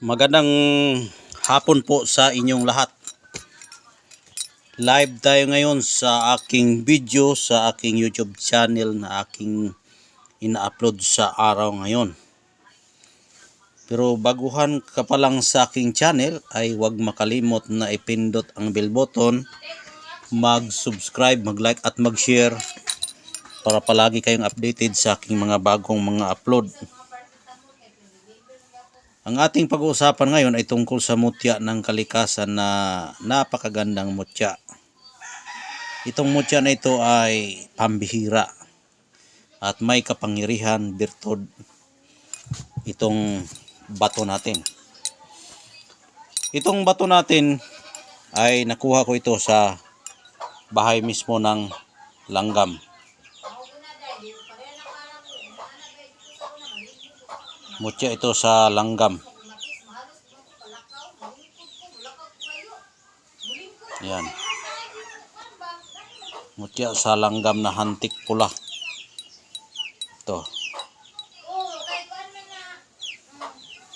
Magandang hapon po sa inyong lahat. Live tayo ngayon sa aking video sa aking YouTube channel na aking ina-upload sa araw ngayon. Pero baguhan ka pa lang sa aking channel ay huwag makalimot na ipindot ang bell button, mag-subscribe, mag-like at mag-share para palagi kayong updated sa aking mga bagong mga upload. Ang ating pag-uusapan ngayon ay tungkol sa mutya ng kalikasan na napakagandang mutya. Itong mutya na ito ay pambihira at may kapangyarihan, birtud itong bato natin. Itong bato natin ay nakuha ko ito sa bahay mismo ng langgam. Mutya ito sa langgam. Yan. Mutya sa langgam na hantik pula. Ito.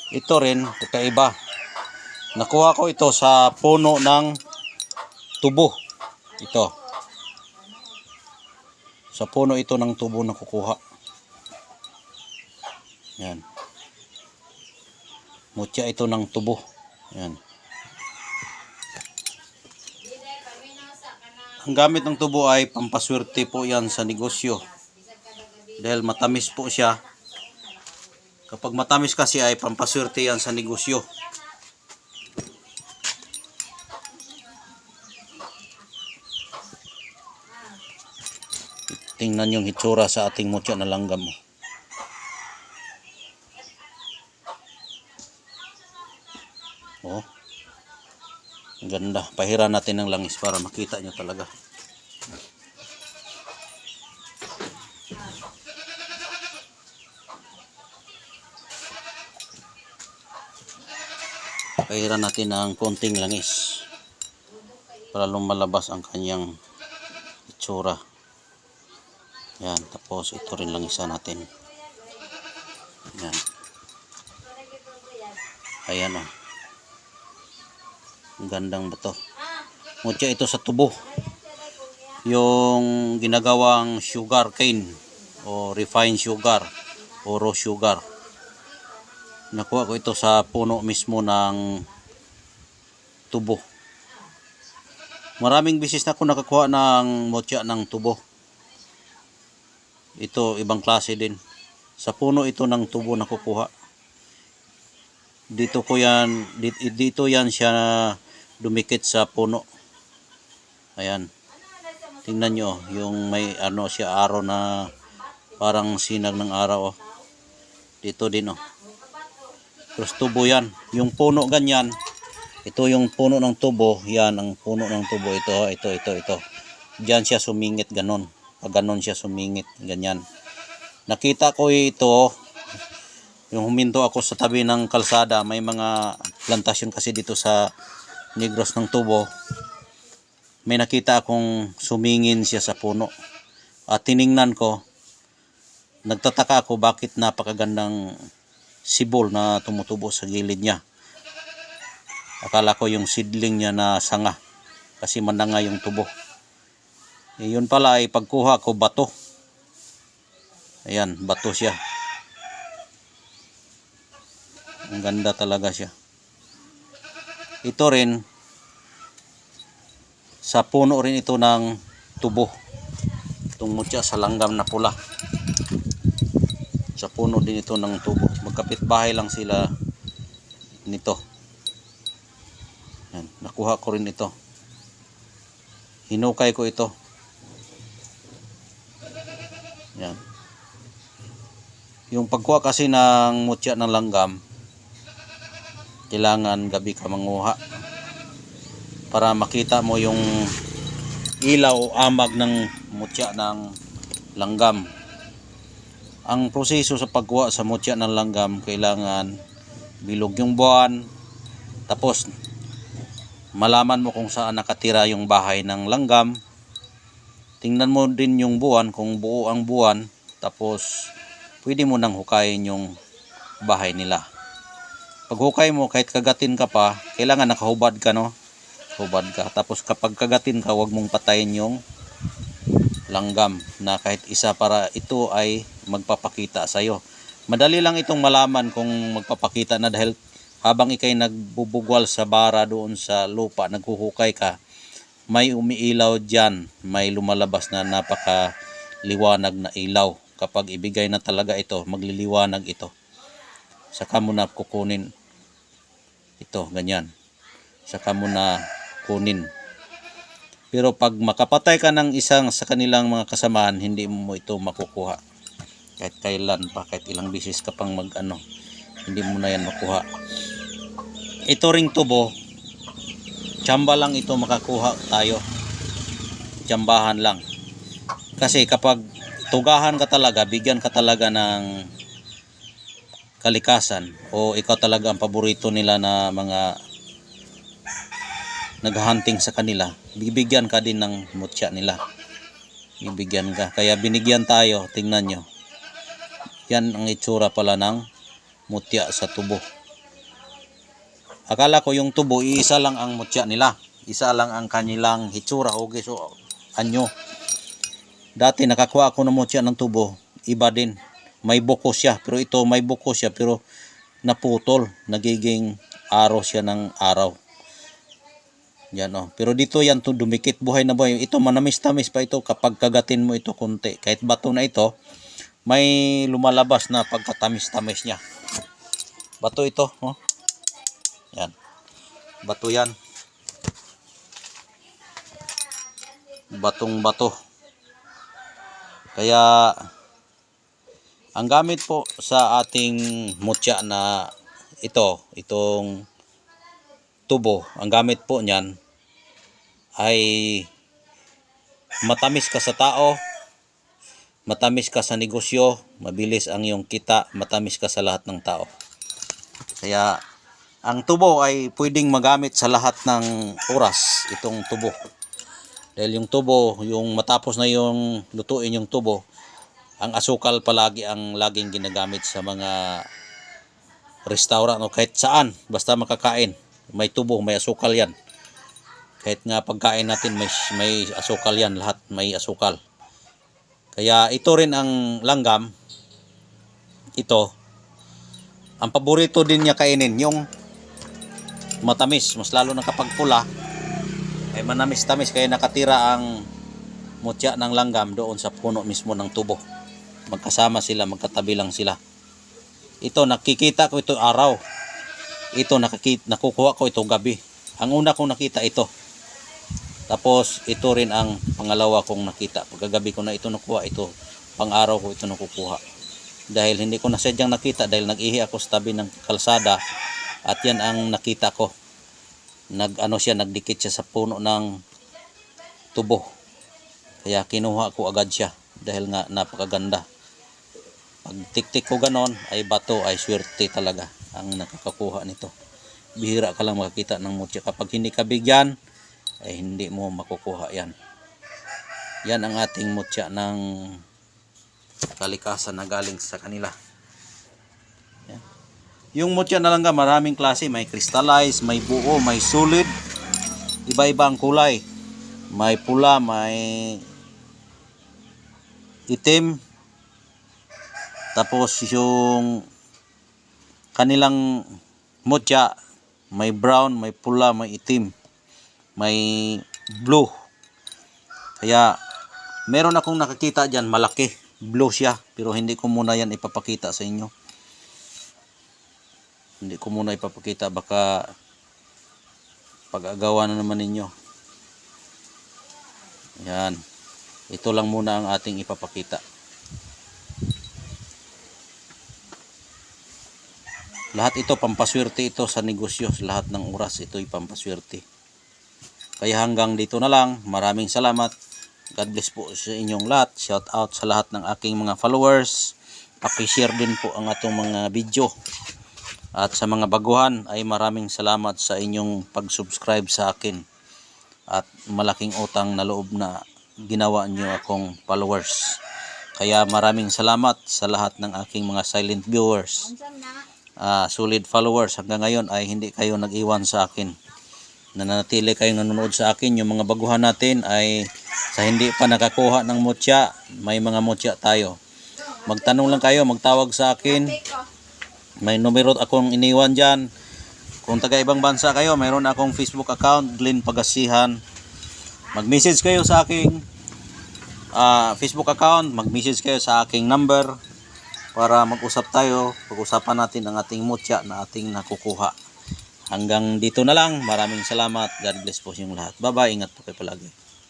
Ito rin, kakaiba. Nakuha ko ito sa puno ng tubo. Ito. Sa puno ito ng tubo na kukuha. Yan. Mutya ito ng tubo. Yan. Ang gamit ng tubo ay pampaswerte po yan sa negosyo. Dahil matamis po siya. Kapag matamis kasi ay pampaswerte yan sa negosyo. Tingnan yung hitsura sa ating mutya na langgam mo. Oh. Ang ganda. Pahiran natin ng langis para makita nyo talaga. Pahiran natin ng konting langis para lumalabas ang kanyang itsura. Yan. Tapos ito rin langisan natin. Yan. Ayan o. Ang gandang bato. Mutya ito sa tubo. Yung ginagawang sugar cane o refined sugar o raw sugar. Nakuha ko ito sa puno mismo ng tubo. Maraming bisis na ako nakakuha ng mutya ng tubo. Ito ibang klase din. Sa puno ito ng tubo nakukuha. Dito yan siya dumikit sa puno. Ayan. Tingnan nyo yung may ano siya araw na parang sinag ng araw. Oh. Dito din oh. Terus tubo yan. Yung puno ganyan. Ito yung puno ng tubo. Yan ang puno ng tubo. Ito. Diyan siya sumingit ganon. Pag ganon siya sumingit. Ganyan. Nakita ko ito. Yung huminto ako sa tabi ng kalsada. May mga plantasyon kasi dito sa Negros ng tubo. May nakita akong sumingin siya sa puno. At tiningnan ko. Nagtataka ako bakit napakagandang sibol na tumutubo sa gilid niya. Akala ko yung seedling niya na sanga. Kasi mananga yung tubo. Yun pala ay pagkuha ko bato. Ayan, bato siya. Ang ganda talaga siya. Ito rin, sa puno rin ito ng tubo. Itong mutya sa langgam na pula. Sa puno din ito ng tubo. Magkapit-bahay lang sila nito. Yan, nakuha ko rin ito. Hinukay ko ito. Yan. Yung pagkuha kasi ng mutya ng langgam, kailangan gabi ka manguha para makita mo yung ilaw o amag ng mutya ng langgam. Ang proseso sa pagkuha sa mutya ng langgam, kailangan bilog yung buwan, tapos malaman mo kung saan nakatira yung bahay ng langgam. Tingnan mo din yung buwan, kung buo ang buwan, tapos pwede mo nang hukayin yung bahay nila. Pag hukay mo, kahit kagatin ka pa, kailangan nakahubad ka, no? Hubad ka. Tapos kapag kagatin ka, huwag mong patayin yung langgam na kahit isa para ito ay magpapakita sa'yo. Madali lang itong malaman kung magpapakita na dahil habang ikay nagbubugwal sa bara doon sa lupa, naghuhukay ka, may umiilaw dyan, may lumalabas na napakaliwanag na ilaw. Kapag ibigay na talaga ito, magliliwanag ito. Saka mo na kukunin ito, ganyan. Saka mo na kunin. Pero pag makapatay ka ng isang sa kanilang mga kasamaan, hindi mo ito makukuha. Kahit kailan pa, kahit ilang bisis ka pang hindi mo na yan makuha. Ito ring tubo, tsamba lang ito makakuha tayo. Tsambahan lang. Kasi kapag tugahan ka talaga, bigyan ka talaga ng kalikasan o ikaw talaga ang paborito nila na mga naghahunting sa kanila, bibigyan ka din ng mutya nila. Bibigyan ka. Kaya binigyan tayo, tingnan nyo. Yan ang itsura pala ng mutya sa tubo. Akala ko yung tubo, iisa lang ang mutya nila. Isa lang ang kanilang hitsura. Okay, so anyo. Dati nakakuha ako ng mutya ng tubo, iba din. May buko siya, pero ito may buko siya pero naputol, nagiging araw siya ng araw. Yan oh. Pero dito yan to dumikit, buhay na buhay. Ito manamis-tamis pa ito kapag kagatin mo ito konti. Kahit bato na ito, may lumalabas na pagkatamis-tamis niya. Bato ito, oh. Yan. Bato yan. Batong bato. Kaya ang gamit po sa ating mutya na itong tubo, ang gamit po niyan ay matamis ka sa tao, matamis ka sa negosyo, mabilis ang iyong kita, matamis ka sa lahat ng tao. Kaya ang tubo ay pwedeng magamit sa lahat ng oras, itong tubo. Dahil yung tubo, yung matapos na yung lutuin yung tubo, ang asukal palagi ang laging ginagamit sa mga restaurant o kahit saan, basta makakain. May tubo, may asukal yan. Kahit nga pagkain natin may asukal yan, lahat may asukal. Kaya ito rin ang langgam, ito, ang paborito din niya kainin, yung matamis, mas lalo na kapag pula, ay manamis-tamis, kaya nakatira ang mutya ng langgam doon sa puno mismo ng tubo. Magkasama sila, magkatabi lang sila. Ito nakikita ko ito araw. Ito nakukuha ko ito gabi. Ang una kong nakita ito. Tapos ito rin ang pangalawa kong nakita. Pagkagabi ko na ito nakuha, ito pang araw ko ito nakukuha. Dahil hindi ko na sadyang nakita dahil nag-ihi ako sa tabi ng kalsada at yan ang nakita ko. Nagdikit siya sa puno ng tubo. Kaya kinuha ko agad siya dahil nga napakaganda. Pag tik-tik ko ganon, ay bato, ay swerte talaga ang nakakakuha nito. Bihira ka lang makakita ng mutya. Kapag hindi ka bigyan, ay hindi mo makukuha yan. Yan ang ating mutya ng kalikasan na galing sa kanila. Yan. Yung mutya na langga, maraming klase. May crystallized, may buo, may solid. Iba-iba ang kulay. May pula, may itim. Tapos yung kanilang mutya, may brown, may pula, may itim, may blue. Kaya meron akong nakakita dyan, malaki, blue siya, pero hindi ko muna yan ipapakita sa inyo. Hindi ko muna ipapakita, baka pag-agawa na naman ninyo. Yan, ito lang muna ang ating ipapakita. Lahat ito pampaswerte ito sa negosyo, lahat ng oras ito'y pampaswerte. Kaya hanggang dito na lang, maraming salamat. God bless po sa inyong lahat. Shout out sa lahat ng aking mga followers. Paki-share din po ang atong mga video. At sa mga baguhan ay maraming salamat sa inyong pag-subscribe sa akin. At malaking utang na loob na ginawa niyo akong followers. Kaya maraming salamat sa lahat ng aking mga silent viewers. solid followers hanggang ngayon ay hindi kayo nag-iwan sa akin. Nananatili kayong nanonood sa akin. Yung mga baguhan natin ay sa hindi pa nakakuha ng mutya, may mga mutya tayo. Magtanong lang kayo, magtawag sa akin. May numero akong iniwan dyan. Kung taga ibang bansa kayo, mayroon akong Facebook account, Glenn Pagasihan. Mag-message kayo sa aking Facebook account, mag-message kayo sa aking number para mag-usap tayo, pag-usapan natin ang ating mutya na ating nakukuha. Hanggang dito na lang. Maraming salamat. God bless po sa inyong lahat. Bye-bye. Ingat po kayo palagi.